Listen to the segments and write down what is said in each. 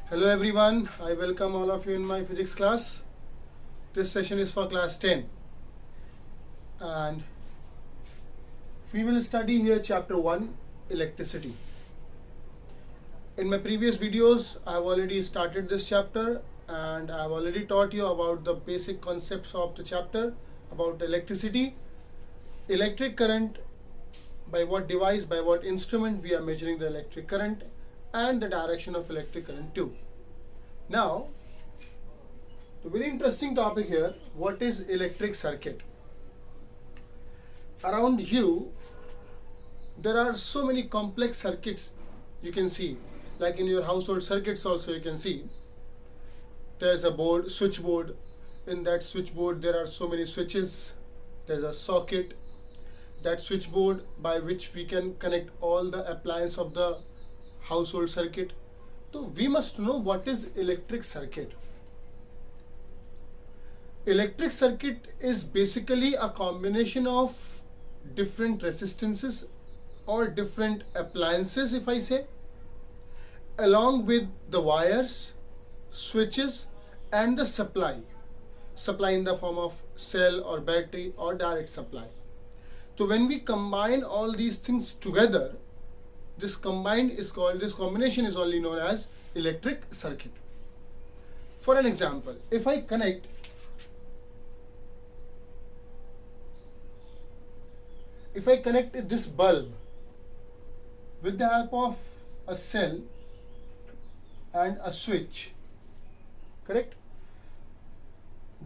Hello everyone, I welcome all of you in my physics class. This session is for class 10 and we will study here chapter 1, electricity. In my previous videos I have already started this chapter and I have already taught you about the basic concepts of the chapter about electricity, electric current, by what device, by what instrument we are measuring the electric current, and the direction of electric current too. Now, the very interesting topic here, what is electric circuit? Around you, there are so many complex circuits you can see, like in your household circuits also you can see. There's a board, switchboard. In that switchboard there are so many switches. There's a socket. That switchboard by which we can connect all the appliances of the household circuit. So we must know what is electric circuit. Electric circuit is basically a combination of different resistances or different appliances, if I say, along with the wires, switches and the supply in the form of cell or battery or direct supply. So when we combine all these things together, this combination is only known as electric circuit. For an example, if I connect this bulb with the help of a cell and a switch, correct?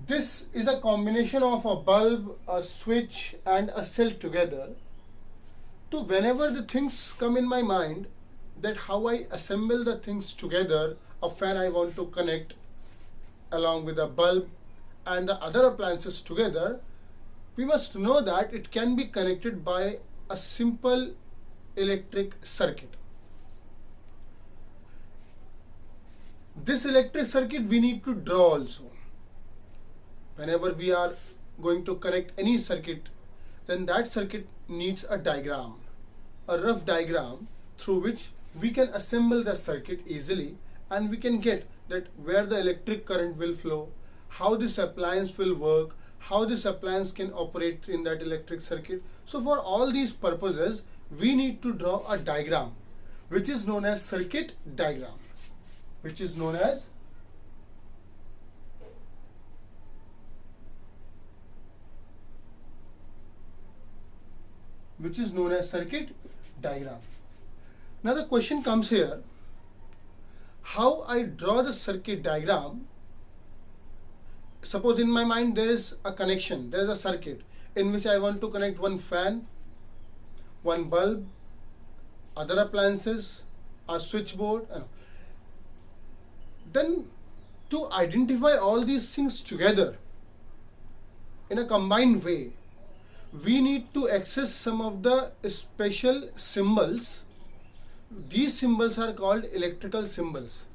This is a combination of a bulb, a switch and a cell together. So whenever the things come in my mind, that how I assemble the things together, a fan I want to connect along with a bulb and the other appliances together, we must know that it can be connected by a simple electric circuit. This electric circuit we need to draw also. Whenever we are going to connect any circuit, then that circuit needs a diagram, a rough diagram through which we can assemble the circuit easily and we can get that where the electric current will flow, how this appliance will work, how this appliance can operate in that electric circuit. So for all these purposes, we need to draw a diagram which is known as circuit diagram, which is known as circuit diagram. Now the question comes here, how I draw the circuit diagram. Suppose in my mind there is a connection, there is a circuit in which I want to connect one fan, one bulb, other appliances, a switchboard. Then to identify all these things together in a combined way, we need to access some of the special symbols. These symbols are called electrical symbols.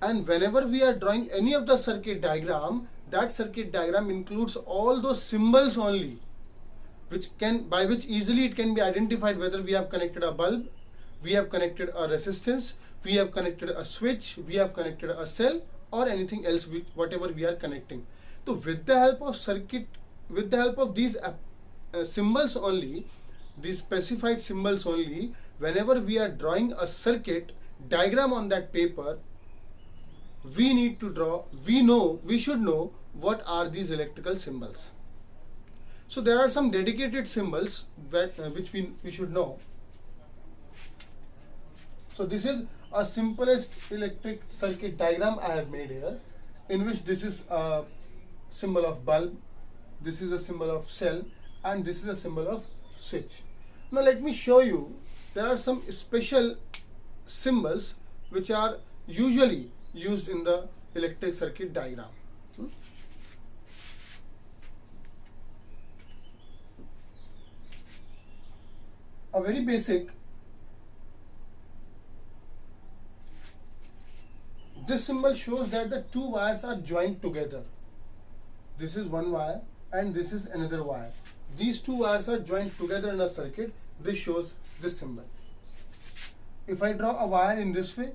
And whenever we are drawing any of the circuit diagram, that circuit diagram includes all those symbols only, by which easily it can be identified whether we have connected a bulb, we have connected a resistance, we have connected a switch, we have connected a cell, or anything else with whatever we are connecting. So with the help of these symbols only, these specified symbols only, whenever we are drawing a circuit diagram on that paper, we should know what are these electrical symbols. So there are some dedicated symbols which we should know. So this is a simplest electric circuit diagram I have made here, in which this is a symbol of bulb, this is a symbol of cell, and this is a symbol of switch. Now let me show you, there are some special symbols which are usually used in the electric circuit diagram. A very basic, this symbol shows that the two wires are joined together. This is one wire and this is another wire. These two wires are joined together in a circuit. This shows this symbol. If I draw a wire in this way,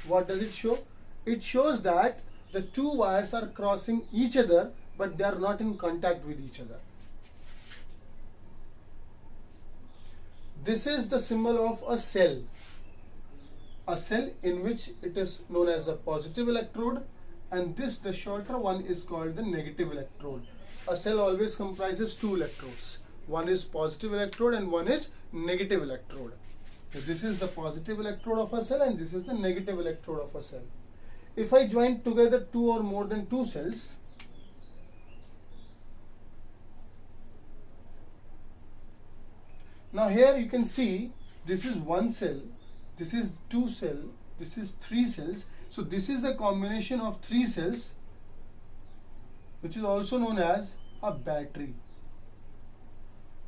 What does it show? It shows that the two wires are crossing each other, but they are not in contact with each other. This is the symbol of a cell. A cell in which it is known as a positive electrode, and this, the shorter one, is called the negative electrode. A cell always comprises two electrodes. One is positive electrode and one is negative electrode. So this is the positive electrode of a cell and this is the negative electrode of a cell. If I join together two or more than two cells, now here you can see this is one cell, this is two cell, this is three cells. So this is the combination of three cells, which is also known as a battery.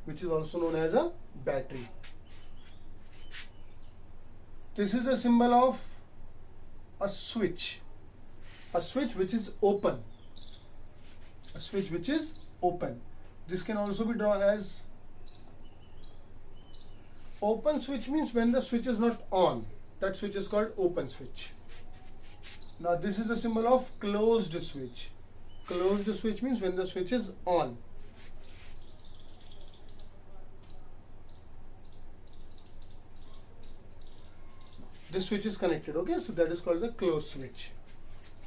Which is also known as a battery. This is a symbol of a switch. A switch which is open. A switch which is open. This can also be drawn as open switch, means when the switch is not on. That switch is called open switch. Now this is the symbol of closed switch. Closed switch means when the switch is on. This switch is connected, okay? So that is called the closed switch.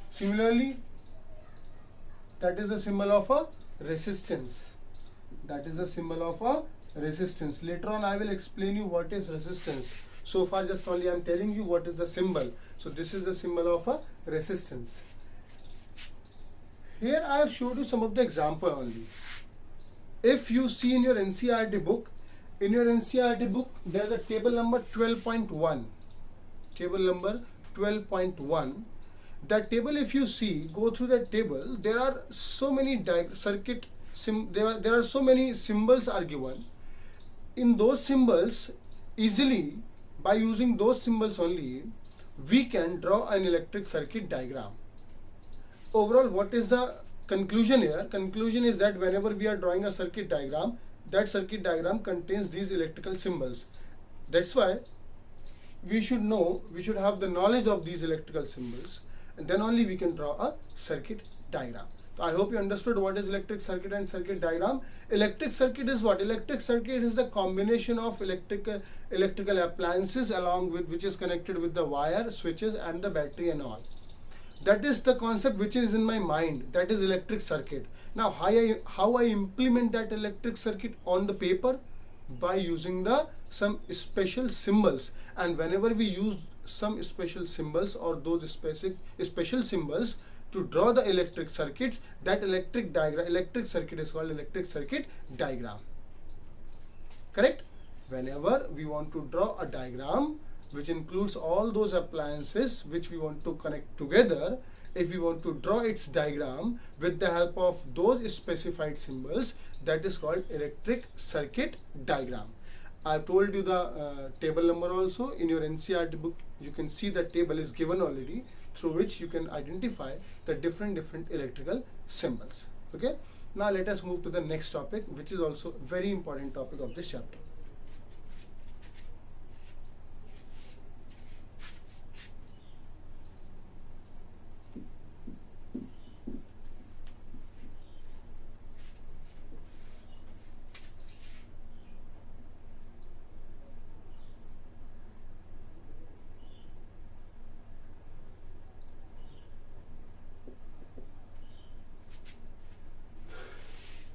Similarly, that is a symbol of a resistance. That is a symbol of a resistance. Later on I will explain you what is resistance. So far just only I am telling you what is the symbol. So this is the symbol of a resistance. Here I have showed you some of the example only. If you see in your NCERT book, there is a table number 12.1. Table number 12.1. That table, if you see, go through that table, there are so many there are so many symbols are given. In those symbols, easily by using those symbols only, we can draw an electric circuit diagram. Overall, what is the conclusion here? Conclusion is that whenever we are drawing a circuit diagram, that circuit diagram contains these electrical symbols. That's why we should have the knowledge of these electrical symbols, and then only we can draw a circuit diagram. So I hope you understood what is electric circuit and circuit diagram. Electric circuit is what? Electric circuit is the combination of electrical appliances along with which is connected with the wire, switches and the battery and all. That is the concept which is in my mind. That is electric circuit. Now how I implement that electric circuit on the paper? By using some special symbols, and whenever we use some special symbols or those special symbols to draw the electric circuits, that electric circuit is called electric circuit diagram. Correct? Whenever we want to draw a diagram which includes all those appliances which we want to connect together, if we want to draw its diagram with the help of those specified symbols, that is called electric circuit diagram. I have told you the table number also. In your NCERT book, you can see the table is given already, through which you can identify the different electrical symbols. Okay. Now let us move to the next topic, which is also very important topic of this chapter.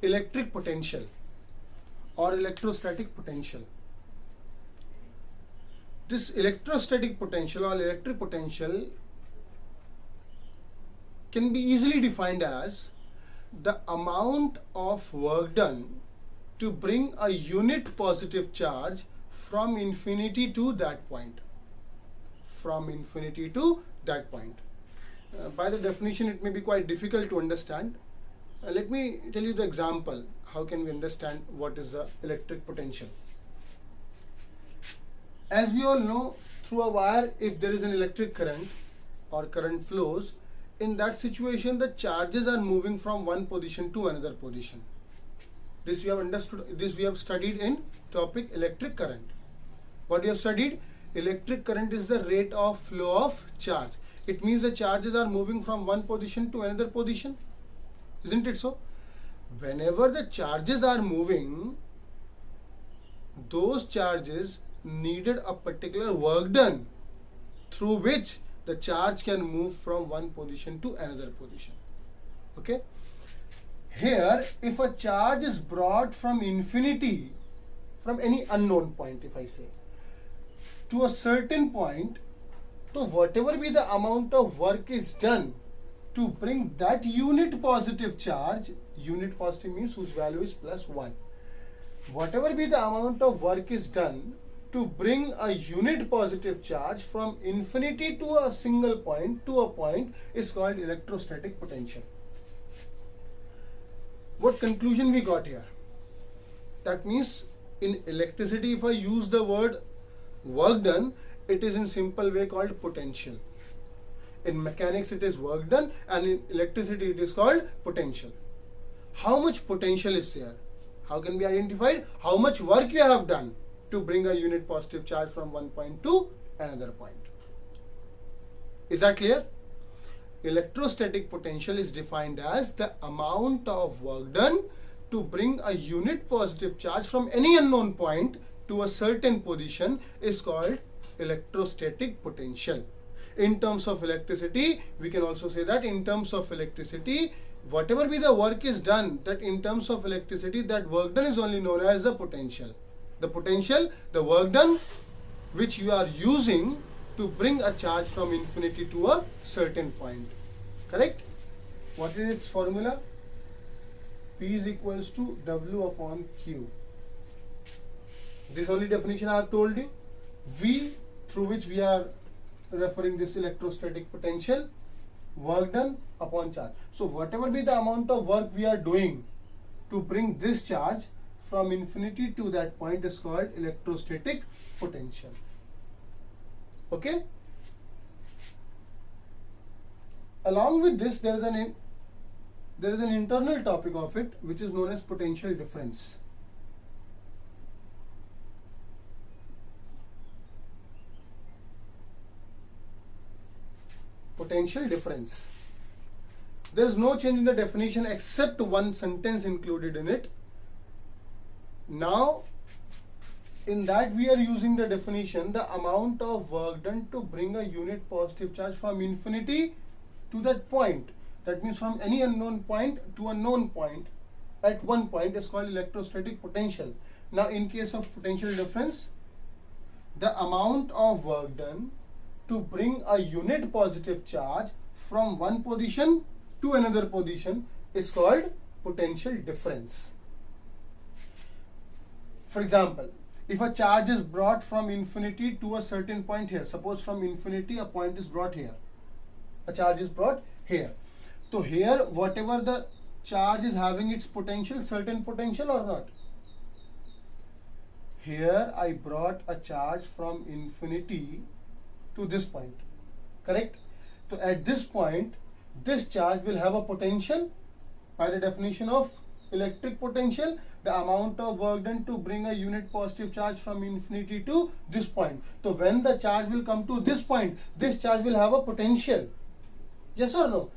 Electric potential or electrostatic potential. This electrostatic potential or electric potential can be easily defined as the amount of work done to bring a unit positive charge from infinity to that point. From infinity to that point. By the definition, it may be quite difficult to understand. Let me tell you the example. How can we understand what is the electric potential? As we all know, through a wire, if there is an electric current or current flows, in that situation the charges are moving from one position to another position. This we have understood, this we have studied in topic electric current. What we have studied? Electric current is the rate of flow of charge. It means the charges are moving from one position to another position. Isn't it so? Whenever the charges are moving, those charges needed a particular work done through which the charge can move from one position to another position. Okay? Here, if a charge is brought from infinity, from any unknown point, if I say, to a certain point, so whatever be the amount of work is done to bring that unit positive charge, unit positive means whose value is +1. Whatever be the amount of work is done to bring a unit positive charge from infinity to a single point to a point is called electrostatic potential. What conclusion we got here? That means in electricity, if I use the word work done, it is in simple way called potential. In mechanics it is work done, and in electricity it is called potential. How much potential is there? How can be identified? How much work you have done to bring a unit positive charge from one point to another point. Is that clear? Electrostatic potential is defined as the amount of work done to bring a unit positive charge from any unknown point to a certain position is called electrostatic potential. In terms of electricity, we can also say that in terms of electricity, whatever be the work is done, that in terms of electricity, that work done is only known as the potential. The potential, the work done, which you are using to bring a charge from infinity to a certain point. Correct? What is its formula? P is equals to W upon Q. This only definition I have told you. V, through which we are referring this electrostatic potential, work done upon charge. So whatever be the amount of work we are doing to bring this charge from infinity to that point is called electrostatic potential. Okay? Along with this, there is an internal topic of it, which is known as potential difference. Potential difference. There is no change in the definition except one sentence included in it. Now, in that we are using the definition, the amount of work done to bring a unit positive charge from infinity to that point. That means from any unknown point to a known point at one point is called electrostatic potential. Now, in case of potential difference, the amount of work done to bring a unit positive charge from one position to another position is called potential difference. For example, if a charge is brought from infinity to a certain point here, suppose from infinity a point is brought here, a charge is brought here. So here, whatever the charge is having its potential, certain potential or not. Here I brought a charge from infinity to this point, correct? So at this point, this charge will have a potential by the definition of electric potential, the amount of work done to bring a unit positive charge from infinity to this point. So when the charge will come to this point, this charge will have a potential. Yes or no?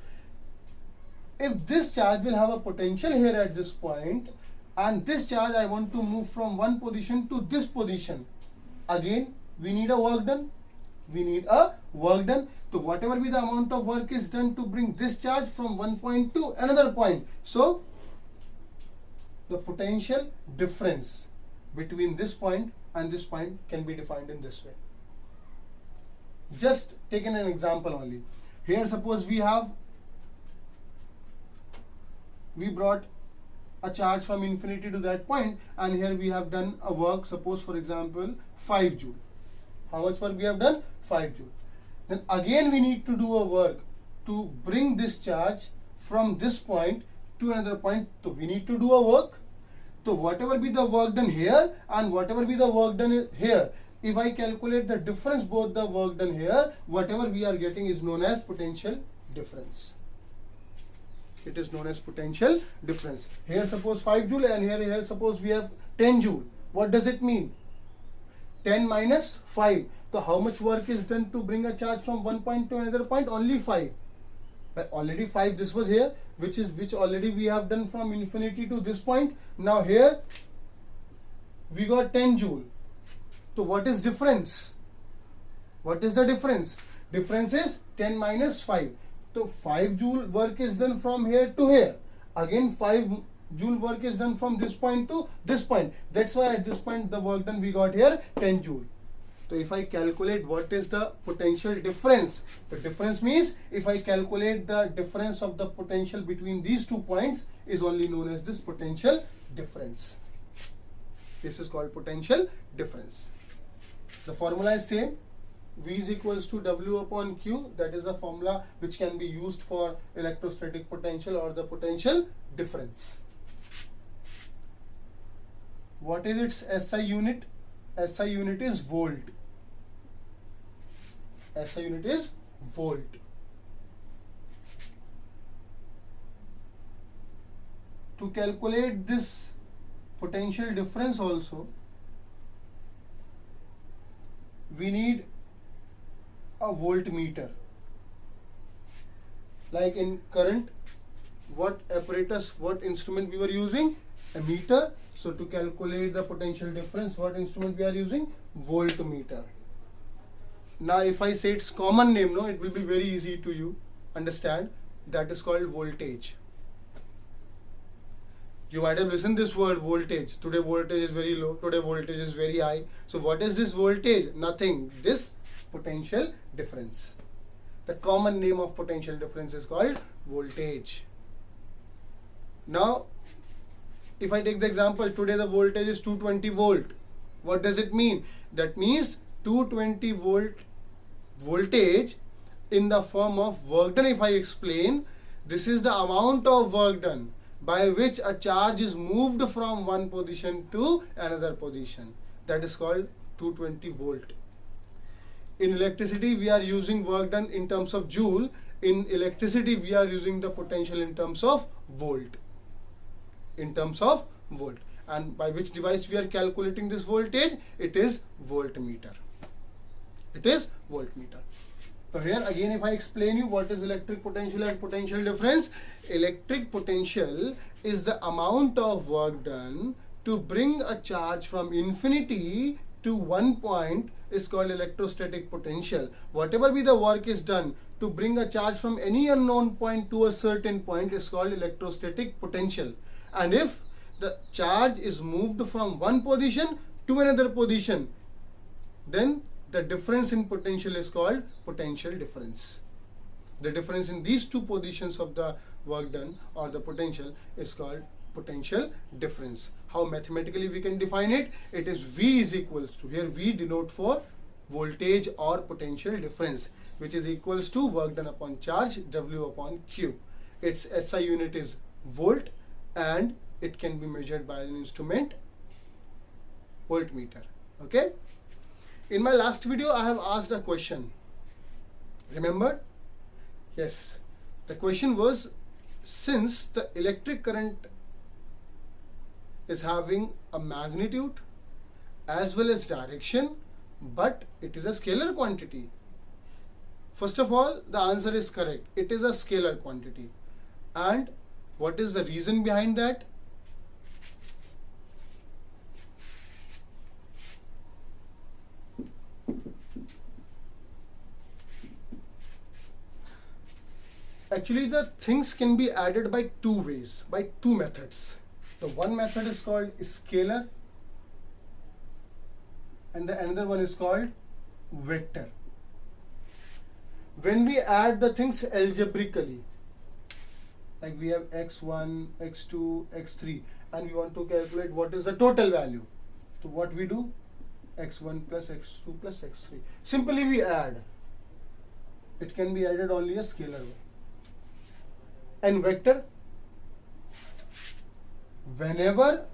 If this charge will have a potential here at this point, and this charge I want to move from one position to this position, again we need a work done. We need a work done. So whatever be the amount of work is done to bring this charge from one point to another point. So the potential difference between this point and this point can be defined in this way. Just taking an example only. Here suppose we brought a charge from infinity to that point, and here we have done a work, suppose for example 5 joule. How much work we have done? 5 joule. Then again we need to do a work to bring this charge from this point to another point. So we need to do a work. So whatever be the work done here and whatever be the work done here, if I calculate the difference both the work done here, whatever we are getting is known as potential difference. It is known as potential difference. Here suppose 5 joule and here suppose we have 10 joule. What does it mean? 10 minus 5. So how much work is done to bring a charge from one point to another point? Only 5. But already 5 this was here, which already we have done from infinity to this point. Now here we got 10 joule. So what is difference? What is the difference? Difference is 10 minus 5. So 5 joule work is done from here to here. Again 5 joule work is done from this point to this point. That's why at this point the work done we got here 10 joule. So if I calculate what is the potential difference, the difference means if I calculate the difference of the potential between these 2 points is only known as this potential difference. This is called potential difference. The formula is same. V is equals to W upon Q. That is a formula which can be used for electrostatic potential or the potential difference. What is its SI unit? SI unit is volt. SI unit is volt. To calculate this potential difference also, we need a voltmeter. Like in current, what apparatus, what instrument we were using? A meter. So to calculate the potential difference, what instrument we are using? Voltmeter. Now if I say its common name, no, it will be very easy to you understand. That is called voltage. You might have listened this word voltage. Today voltage is very low, today voltage is very high. So what is this voltage? Nothing. This potential difference. The common name of potential difference is called voltage. Now if I take the example, today the voltage is 220 volt. What does it mean? That means 220 volt voltage in the form of work done. If I explain, this is the amount of work done by which a charge is moved from one position to another position. That is called 220 volt. In electricity, we are using work done in terms of joule. In electricity, we are using the potential in terms of volt. In terms of volt. And by which device we are calculating this voltage? It is voltmeter. It is voltmeter. So here again, if I explain you what is electric potential and potential difference, electric potential is the amount of work done to bring a charge from infinity to one point is called electrostatic potential. Whatever be the work is done to bring a charge from any unknown point to a certain point is called electrostatic potential. And if the charge is moved from one position to another position, then the difference in potential is called potential difference. The difference in these two positions of the work done or the potential is called potential difference. How mathematically we can define it? It is V is equals to, here V denote for voltage or potential difference, which is equals to work done upon charge W upon Q. Its SI unit is volt and it can be measured by an instrument voltmeter. Okay. In my last video, I have asked a question. Remember? Yes. The question was, since the electric current is having a magnitude as well as direction, but it is a scalar quantity. First of all, the answer is correct. It is a scalar quantity. And what is the reason behind that? Actually, the things can be added by two ways, by two methods. The one method is called scalar and the another one is called vector. When we add the things algebraically, like we have x1, x2, x3, and we want to calculate what is the total value. So what we do? x1 plus x2 plus x3. Simply we add. It can be added only a scalar way. And vector, whenever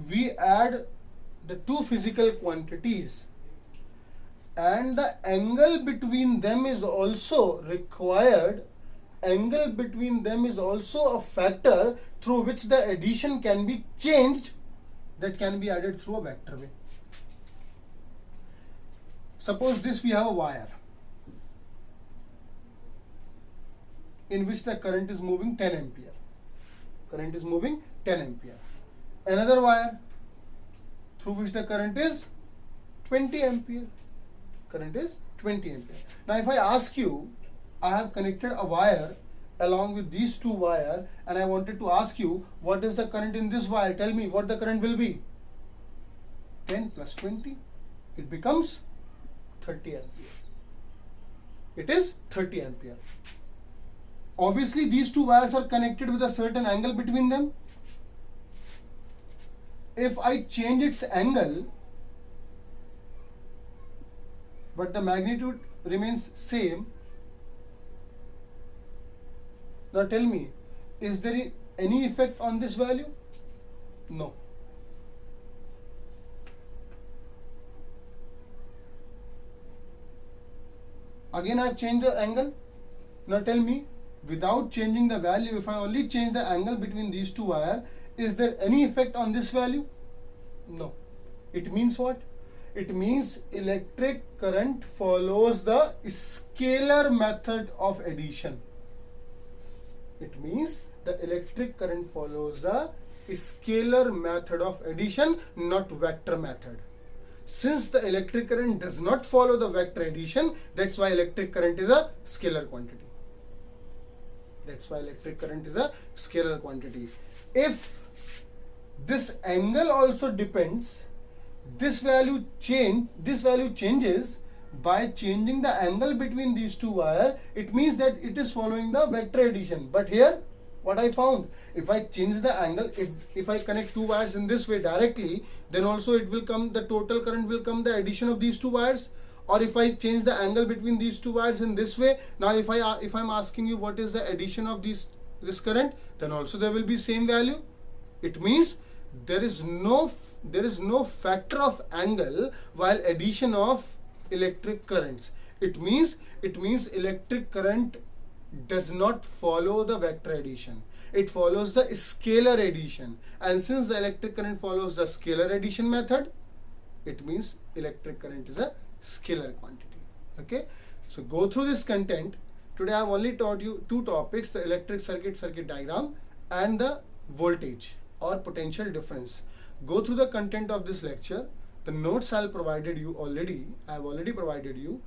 we add the two physical quantities and the angle between them is also required, angle between them is also a factor through which the addition can be changed, that can be added through a vector way. Suppose this we have a wire in which the current is moving 10 ampere. Current is moving 10 ampere. Another wire through which the current is 20 ampere. Current is 20 ampere. Now if I ask you, I have connected a wire along with these two wires and I wanted to ask you what is the current in this wire. Tell me what the current will be. 10 plus 20, it becomes 30 ampere. It is 30 ampere. Obviously these two wires are connected with a certain angle between them. If I change its angle but the magnitude remains same, now tell me, is there any effect on this value? No. Again I have changed the angle. Now tell me, without changing the value, if I only change the angle between these two wires, is there any effect on this value? No. It means what? It means electric current follows the scalar method of addition. It means the electric current follows the scalar method of addition, not vector method. Since the electric current does not follow the vector addition, that's why electric current is a scalar quantity. That's why electric current is a scalar quantity. If this angle also depends, this value changes by changing the angle between these two wires. It means that it is following the vector addition. But here what I found, if I change the angle, if I connect two wires in this way directly, then also it will come, the total current will come the addition of these two wires. Or if I change the angle between these two wires in this way, now if I'm asking you what is the addition of this current, then also there will be same value. It means there is no factor of angle while addition of electric currents. It means electric current does not follow the vector addition. It follows the scalar addition. And since the electric current follows the scalar addition method, it means electric current is a scalar quantity. Okay, so go through this content. Today I have only taught you two topics: the electric circuit diagram and the voltage or potential difference. Go through the content of this lecture. The notes I have provided you already. I have already provided you.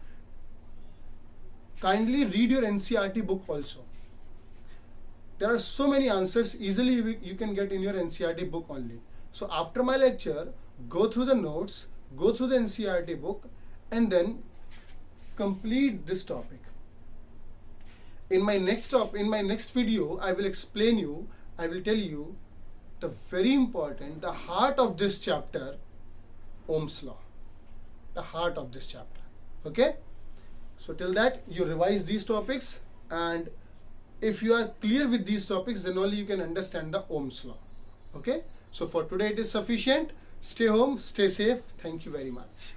Kindly read your NCERT book also. There are so many answers easily you can get in your NCERT book only. So after my lecture, go through the notes, go through the NCERT book, and then complete this topic. In my next video, I will explain you, I will tell you the very important, the heart of this chapter, Ohm's law. The heart of this chapter. Okay? So till that, you revise these topics, and if you are clear with these topics, then only you can understand the Ohm's law. Okay? So for today it is sufficient. Stay home, stay safe. Thank you very much.